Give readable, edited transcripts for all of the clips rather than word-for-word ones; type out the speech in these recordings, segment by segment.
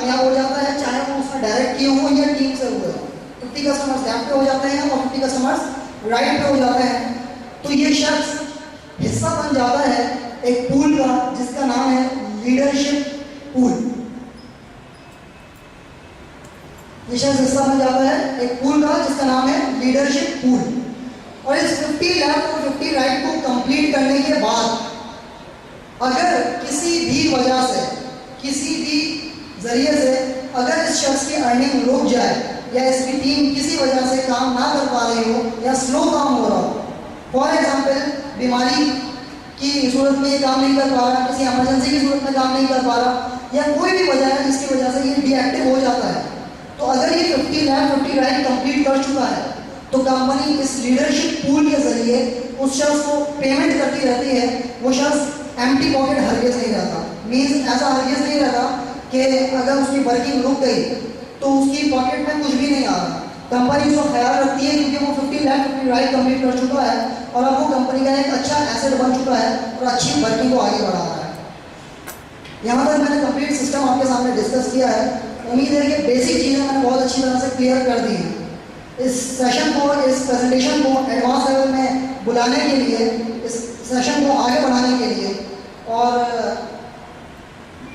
कामयाब हो जाता है, चाहे वो उसने डायरेक्ट किए हों या टीम से हुए हों। 50 कस्टमर्स लेफ्ट पे हो जाते हैं और 50 कस्टमर्स राइट पे हो जाते हैं। तो ये शख्स हिस्सा बन जाता है एक पूल का जिसका नाम है लीडरशिप पूल। ये शख्स हिस्सा बन जाता है एक पूल का जिसका नाम है लीडरशिप पूल। और इस 50 लेफ्ट और 50 राइट को कंप्लीट करने के बाद अगर किसी भी वजह से, किसी भी जरिए से अगर इस शख्स की अर्निंग रुक जाए या इसकी टीम किसी वजह से काम ना कर पा रही हो या स्लो काम हो रहा हो, फॉर एग्जाम्पल बीमारी की सूरत में ये काम नहीं कर पा रहा, किसी एमरजेंसी की सूरत में काम नहीं कर पा रहा, या कोई भी वजह है जिसकी वजह से ये डीएक्टिव हो जाता है, तो अगर ये 50 लेफ्ट 50 राइट कंप्लीट कर चुका है तो कंपनी इस लीडरशिप पूल के जरिए उस शख्स को पेमेंट करती रहती है। वो शख्स एम्प्टी पॉकेट हरगिज़ नहीं रहता। मीन्स ऐसा हरगिज़ नहीं रहता कि अगर उसकी वर्किंग रुक गई तो उसकी पॉकेट में कुछ भी नहीं आ रहा। कंपनी उसका ख्याल रखती है क्योंकि वो 50 लेफ्ट 50 राइट कंप्लीट कर चुका है और अब वो कंपनी का एक अच्छा एसेट बन चुका है और अच्छी वर्किंग को आगे बढ़ा रहा है। यहाँ तक मैंने कंप्लीट सिस्टम आपके सामने डिस्कस किया है। उम्मीद है कि बेसिक चीज़ें मैंने बहुत अच्छी तरह से क्लियर कर दी हैं। इस सेशन को, इस प्रेजेंटेशन को एडवांस लेवल में बुलाने के लिए, इस सेशन को आगे बढ़ाने के लिए, और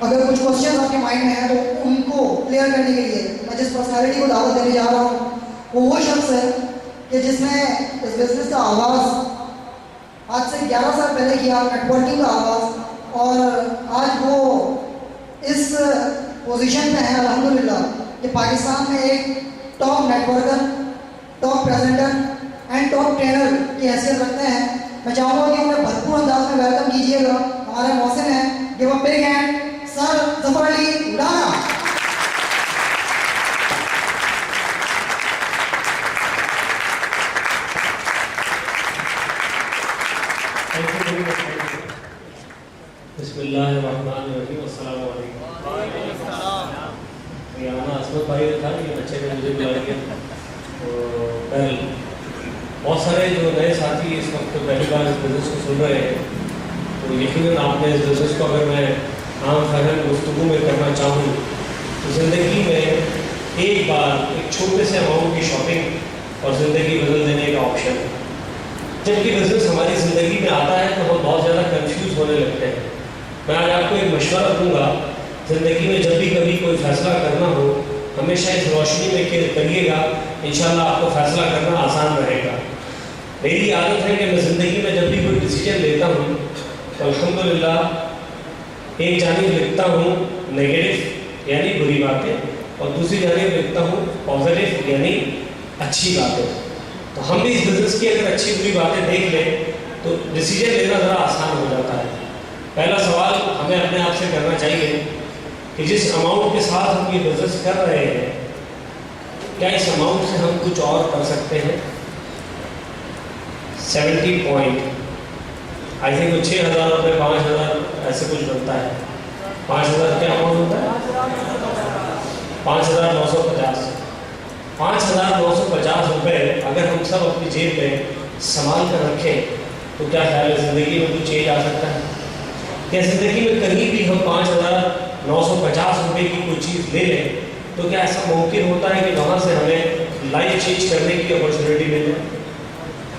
अगर कुछ क्वेश्चन आपके माइंड में है तो उनको क्लियर करने के लिए मैं जिस पर्सनैलिटी को दावत देने जा रहा हूँ वो शख्स है कि जिसने इस बिजनेस का आगाज़ आज से 11 साल पहले किया, नेटवर्किंग का आगाज़, और आज वो इस पोजीशन पे है अल्हम्दुलिल्लाह कि पाकिस्तान में एक top networker, top presenter and top trainer की हैसियत रखते हैं। मैं चाहूँगा कि उन्हें भरपूर अंदाज में वेलकम कीजिएगा। हमारे मौसम हैं, give a big hand sir Zafar Ali उड़ाना। बिस्मिल्लाहिर्रहमानिर्रहीम, अस्सलाम वालेकुम। यहाँ असमत भाई था, ये बच्चे ने मुझे बुला लिया। तो कल बहुत सारे जो नए साथी इस वक्त पहली बार इस बिज़नेस को सुन रहे हैं, तो यकीनन आपने इस बिज़नेस को अगर मैं आम फहम गुफ्तगू में करना चाहूँ तो ज़िंदगी में एक बार एक छोटे से अमाउंट की शॉपिंग और ज़िंदगी बदल देने का ऑप्शन है। जबकि बिज़नेस हमारी ज़िंदगी में आता है तो हम बहुत ज़्यादा कंफ्यूज होने लगते हैं। मैं आज आपको एक मशवरा दूंगा, ज़िंदगी में जब भी कभी कोई फ़ैसला करना हो हमेशा इस रोशनी में करिएगा, इंशाल्लाह आपको फ़ैसला करना आसान रहेगा। मेरी आदत है कि मैं ज़िंदगी में जब भी कोई डिसीजन लेता हूँ तो अल्हम्दुलिल्लाह एक जानिब लिखता हूँ नेगेटिव यानी बुरी बातें और दूसरी जानिब लिखता हूँ पॉजिटिव यानी अच्छी बातें। तो हम भी इस बिज़नेस की अगर अच्छी बुरी बातें देख लें तो डिसीजन लेना ज़रा आसान हो जाता है। पहला सवाल हमें अपने आप से करना चाहिए कि जिस अमाउंट के साथ हम ये बिज़नेस कर रहे हैं क्या इस अमाउंट से हम कुछ और कर सकते हैं। 70 पॉइंट आई थिंक 6,000 रुपये 5,000 ऐसे कुछ बनता है। 5,000 क्या अमाउंट होता है? 5,950। 5,950 रुपये अगर हम सब अपनी जेब में संभाल कर रखें तो क्या ख्याल है ज़िंदगी में कुछ चेंज आ सकता है? क्या ज़िंदगी में कहीं भी हम 5,950 रुपये की कोई चीज़ ले लें तो क्या ऐसा मुमकिन होता है कि वहाँ से हमें लाइफ चेंज करने की अपॉर्चुनिटी मिल जाए?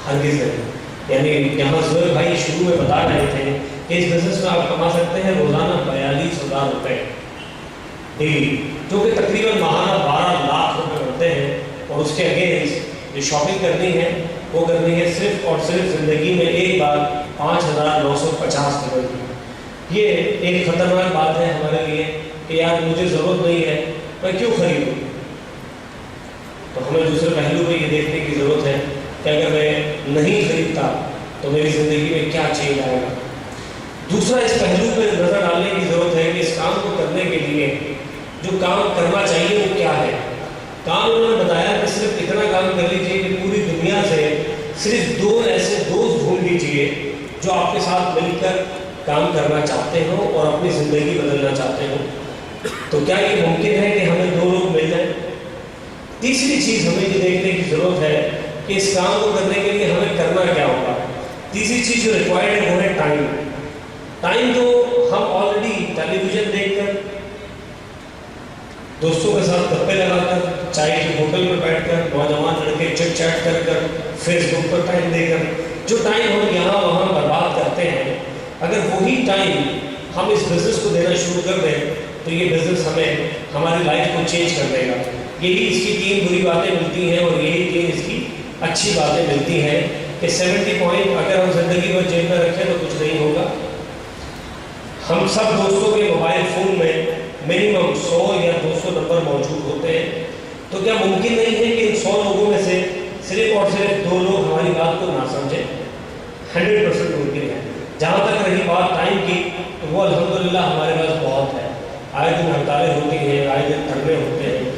हरगिज़ नहीं। यानी यहाँ ज़ुहैर भाई शुरू में बता रहे थे कि इस बिज़नेस में आप कमा सकते हैं रोज़ाना 42,000 रुपये डेली, जो कि तकरीबन माहाना 12 लाख रुपये बनते हैं। और उसके अगेंस्ट जो शॉपिंग करनी है वो करनी है सिर्फ और सिर्फ ज़िंदगी में एक बार 5,950 रुपये की। ये एक ख़तरनाक बात है हमारे लिए कि यार मुझे ज़रूरत नहीं है, मैं क्यों खरीदूँ। तो हमें दूसरे पहलू में ये देखने की ज़रूरत है कि अगर मैं नहीं खरीदता तो मेरी ज़िंदगी में क्या चेंज आएगा। दूसरा इस पहलू पर नज़र डालने की ज़रूरत है कि इस काम को करने के लिए जो काम करना चाहिए वो क्या है। काम उन्होंने बताया कि सिर्फ इतना काम कर लीजिए कि पूरी दुनिया से सिर्फ 2 ऐसे दोस्त ढूंढ लीजिए जो आपके साथ मिलकर काम करना चाहते हो और अपनी ज़िंदगी बदलना चाहते हो। तो क्या ये मुमकिन है कि हमें 2 लोग मिल जाएं? तीसरी चीज़ हमें ये देखने की ज़रूरत है कि इस काम को करने के लिए हमें करना क्या होगा। तीसरी चीज़ जो रिक्वायर्ड है वो है टाइम। टाइम जो हम ऑलरेडी टेलीविज़न देखकर, दोस्तों के साथ गप्पे लगाकर, चाय की होटल पर बैठकर, नौजवान लड़के चिट चैट कर कर, फेसबुक पर टाइम देकर, जो टाइम हम यहाँ वहाँ बर्बाद करते हैं, अगर वही टाइम हम इस बिज़नेस को देना शुरू कर दें तो ये बिज़नेस हमें हमारी लाइफ को चेंज कर देगा। यही इसकी 3 बुरी बातें मिलती हैं और यही 3 इसकी अच्छी बातें मिलती हैं कि 70 पॉइंट अगर हम ज़िंदगी भर जेब में रखें तो कुछ नहीं होगा। हम सब दोस्तों के मोबाइल फ़ोन में मिनिमम 100 या 200 नंबर मौजूद होते हैं, तो क्या मुमकिन नहीं है कि इन 100 लोगों में से सिर्फ और सिर्फ 2 लोग हमारी बात को ना समझें? 100% मुमकिन है। जहाँ तक रही बात टाइम की, तो वो अल्हम्दुलिल्लाह हमारे पास बहुत है। आए दिन हड़तालें होती हैं, आए दिन धरने होते हैं,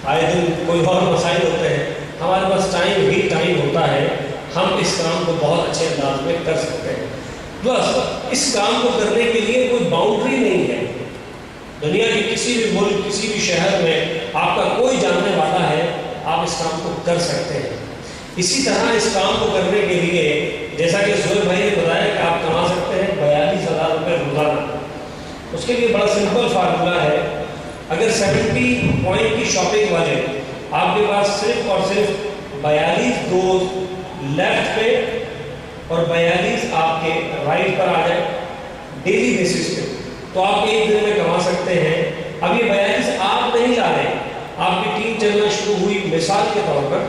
आए दिन कोई और मसाइल होते हैं, हमारे पास टाइम ही टाइम होता है। हम इस काम को बहुत अच्छे अंदाज में कर सकते हैं। बस इस काम को करने के लिए कोई बाउंड्री नहीं है। दुनिया के किसी भी मुल्क, किसी भी शहर में आपका कोई जानने वाला है, आप इस काम को कर सकते हैं। इसी तरह इस काम को करने के लिए, जैसा कि सुहेल भाई ने बताया कि आप कमा सकते हैं 42,000 रुपये रोजाना। उसके लिए बड़ा सिंपल फार्मूला है। अगर 70 पॉइंट की शॉपिंग वाले आपके पास सिर्फ और सिर्फ 42 दोस्त लेफ्ट पे और 42 आपके राइट पर आ जाए डेली बेसिस पे, तो आप एक दिन में कमा सकते हैं। अब ये 42 आप नहीं ला रहे, आपकी टीम चलना शुरू हुई। मिसाल के तौर पर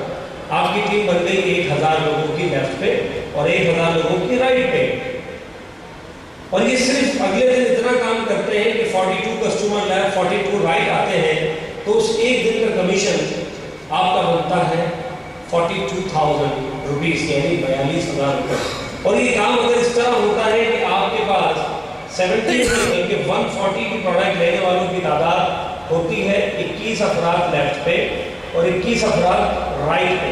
आपकी टीम बन गई 1000 लोगों की लेफ्ट पे और 1000 लोगों की राइट पे, और ये सिर्फ अगले दिन इतना काम करते हैं कि 42 कस्टमर लेफ्ट 42 राइट आते हैं, तो उस एक दिन का कमीशन आपका बनता है 42,000 रुपीज़, यानी 42,000 रुपये। और ये काम अगर इस तरह होता है कि आपके पास 70 बल्कि 140 की प्रोडक्ट लेने वालों की तादाद होती है 21 अफराद लेफ्ट पे और 21 अफराद राइट पे,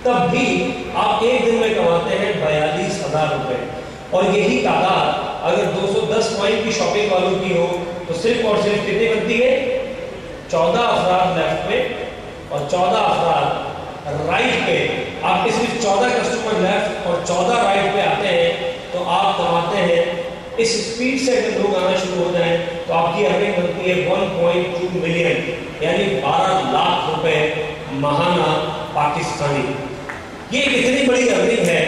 तब भी आप एक दिन में कमाते हैं 42,000 रुपये। और यही तादाद अगर 210 पॉइंट की शॉपिंग वालों की हो तो सिर्फ और सिर्फ कितनी बनती है? 14 अफराद लेफ्ट पे और 14 अफराद राइट पे। आपके सिर्फ 14 कस्टमर लेफ्ट और 14 राइट पे आते हैं, तो आप कमाते हैं, इस स्पीड से अगर लोग आना शुरू हो जाए तो आपकी अर्निंग बनती है 1.2 मिलियन, यानी 12 लाख रुपए महाना पाकिस्तानी। ये कितनी बड़ी अर्निंग है।